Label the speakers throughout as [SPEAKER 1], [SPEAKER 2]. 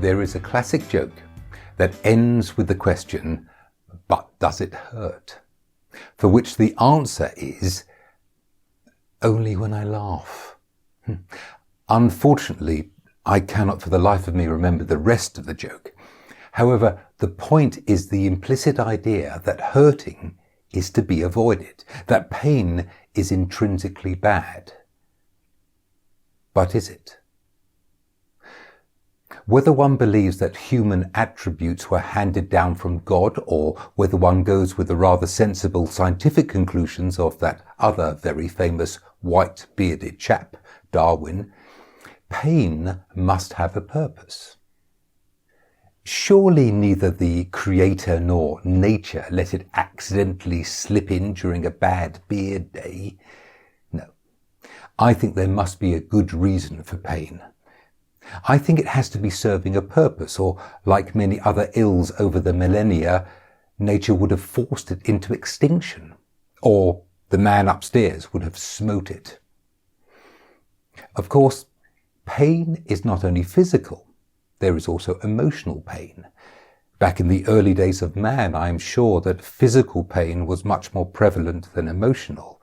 [SPEAKER 1] There is a classic joke that ends with the question, but does it hurt? For which the answer is, only when I laugh. Unfortunately, I cannot for the life of me remember the rest of the joke. However, the point is the implicit idea that hurting is to be avoided, that pain is intrinsically bad. But is it? Whether one believes that human attributes were handed down from God, or whether one goes with the rather sensible scientific conclusions of that other very famous white-bearded chap, Darwin, pain must have a purpose. Surely neither the Creator nor nature let it accidentally slip in during a bad beard day. No, I think there must be a good reason for pain. I think it has to be serving a purpose, or like many other ills over the millennia, nature would have forced it into extinction, or the man upstairs would have smote it. Of course, pain is not only physical, there is also emotional pain. Back in the early days of man, I am sure that physical pain was much more prevalent than emotional.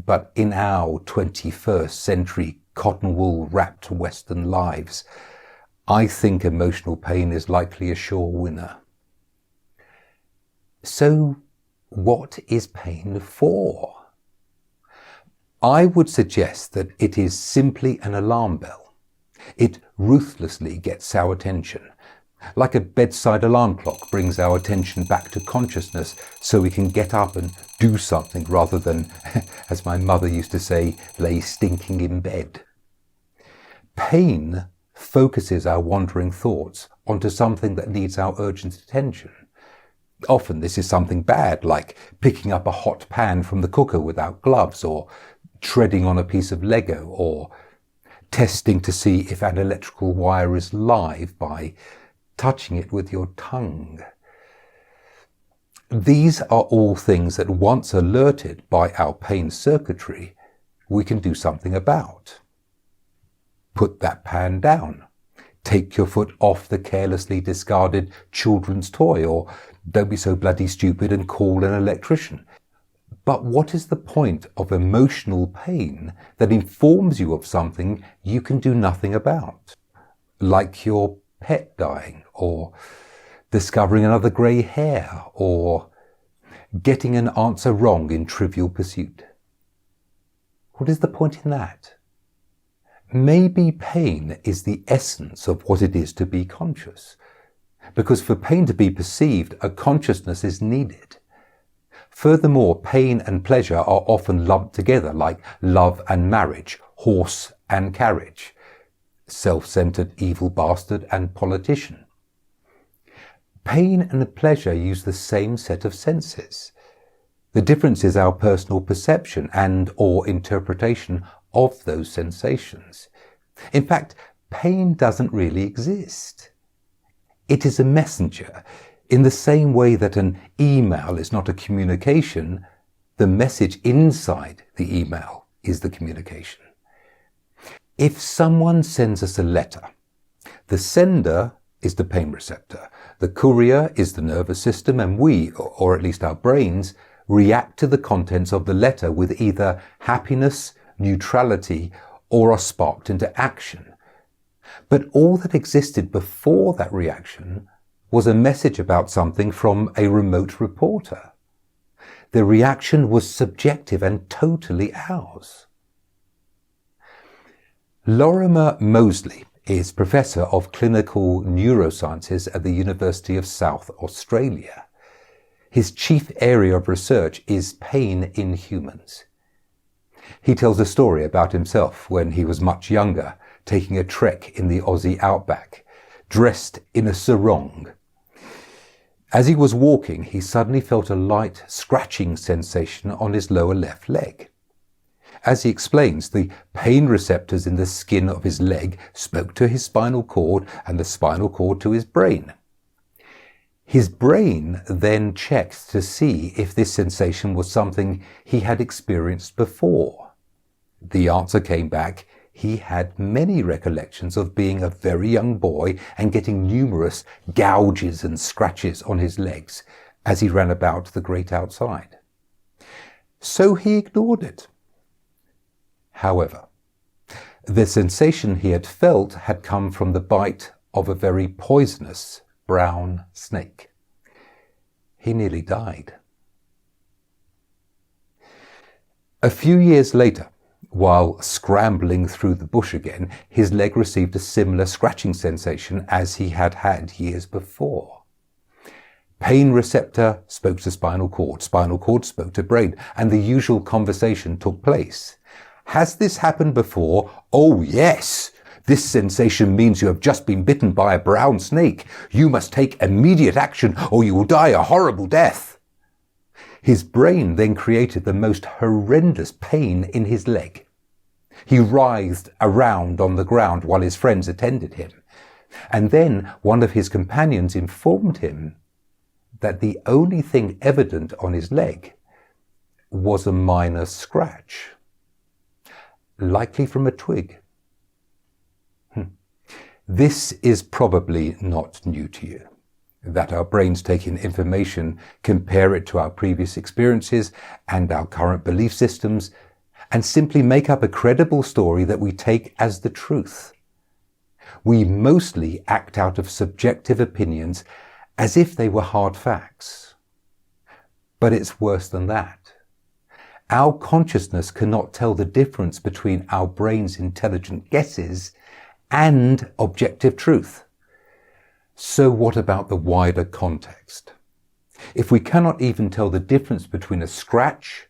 [SPEAKER 1] But in our 21st century cotton wool wrapped Western lives, I think emotional pain is likely a sure winner. So, what is pain for? I would suggest that it is simply an alarm bell. It ruthlessly gets our attention. Like a bedside alarm clock brings our attention back to consciousness so we can get up and do something rather than, as my mother used to say, lay stinking in bed. Pain focuses our wandering thoughts onto something that needs our urgent attention. Often this is something bad, like picking up a hot pan from the cooker without gloves, or treading on a piece of Lego, or testing to see if an electrical wire is live by touching it with your tongue. These are all things that once alerted by our pain circuitry, we can do something about. Put that pan down. Take your foot off the carelessly discarded children's toy, or don't be so bloody stupid and call an electrician. But what is the point of emotional pain that informs you of something you can do nothing about? Like your pet dying, or discovering another grey hair, or getting an answer wrong in Trivial Pursuit. What is the point in that? Maybe pain is the essence of what it is to be conscious, because for pain to be perceived, a consciousness is needed. Furthermore, pain and pleasure are often lumped together like love and marriage, horse and carriage, self-centered evil bastard and politician. Pain and pleasure use the same set of senses. The difference is our personal perception and or interpretation of those sensations. In fact, pain doesn't really exist. It is a messenger. In the same way that an email is not a communication, the message inside the email is the communication. If someone sends us a letter, the sender is the pain receptor, the courier is the nervous system, and we, or at least our brains, react to the contents of the letter with either happiness, neutrality, or are sparked into action. But all that existed before that reaction was a message about something from a remote reporter. The reaction was subjective and totally ours. Lorimer Moseley is Professor of Clinical Neurosciences at the University of South Australia. His chief area of research is pain in humans. He tells a story about himself when he was much younger, taking a trek in the Aussie outback, dressed in a sarong. As he was walking, he suddenly felt a light scratching sensation on his lower left leg. As he explains, the pain receptors in the skin of his leg spoke to his spinal cord and the spinal cord to his brain. His brain then checked to see if this sensation was something he had experienced before. The answer came back, he had many recollections of being a very young boy and getting numerous gouges and scratches on his legs as he ran about the great outside. So he ignored it. However, the sensation he had felt had come from the bite of a very poisonous brown snake. He nearly died. A few years later, while scrambling through the bush again, his leg received a similar scratching sensation as he had had years before. Pain receptor spoke to spinal cord spoke to brain, and the usual conversation took place. Has this happened before? Oh yes! This sensation means you have just been bitten by a brown snake. You must take immediate action or you will die a horrible death. His brain then created the most horrendous pain in his leg. He writhed around on the ground while his friends attended him. And then one of his companions informed him that the only thing evident on his leg was a minor scratch, likely from a twig. This is probably not new to you, that our brains take in information, compare it to our previous experiences and our current belief systems, and simply make up a credible story that we take as the truth. We mostly act out of subjective opinions as if they were hard facts. But it's worse than that. Our consciousness cannot tell the difference between our brain's intelligent guesses and objective truth. So what about the wider context? If we cannot even tell the difference between a scratch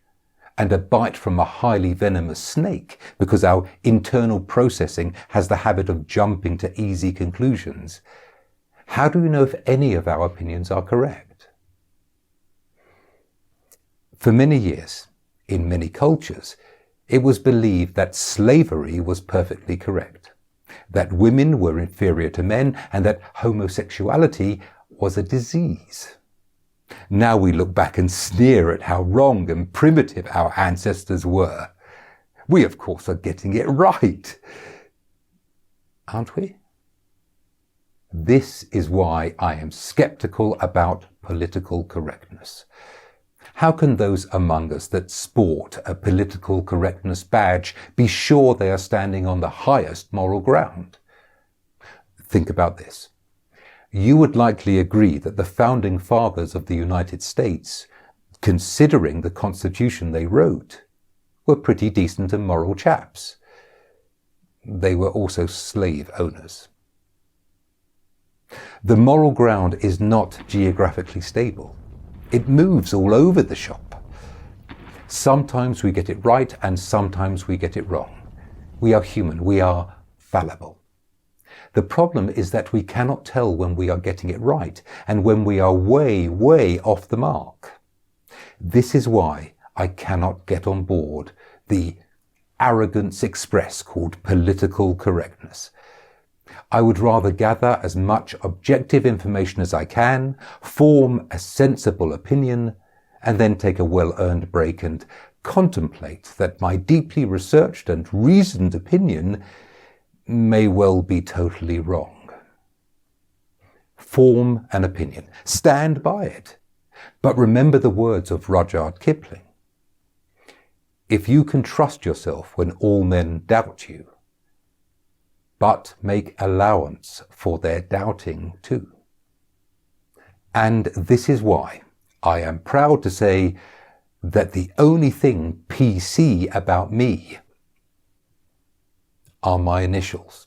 [SPEAKER 1] and a bite from a highly venomous snake because our internal processing has the habit of jumping to easy conclusions, how do we know if any of our opinions are correct? For many years, in many cultures, it was believed that slavery was perfectly correct, that women were inferior to men, and that homosexuality was a disease. Now we look back and sneer at how wrong and primitive our ancestors were. We, of course, are getting it right, aren't we? This is why I am skeptical about political correctness. How can those among us that sport a political correctness badge be sure they are standing on the highest moral ground? Think about this. You would likely agree that the founding fathers of the United States, considering the Constitution they wrote, were pretty decent and moral chaps. They were also slave owners. The moral ground is not geographically stable. It moves all over the shop. Sometimes we get it right and sometimes we get it wrong. We are human. We are fallible. The problem is that we cannot tell when we are getting it right and when we are way, way off the mark. This is why I cannot get on board the arrogance express called political correctness. I would rather gather as much objective information as I can, form a sensible opinion, and then take a well-earned break and contemplate that my deeply researched and reasoned opinion may well be totally wrong. Form an opinion. Stand by it. But remember the words of Rudyard Kipling. If you can trust yourself when all men doubt you, but make allowance for their doubting too. And this is why I am proud to say that the only thing PC about me are my initials.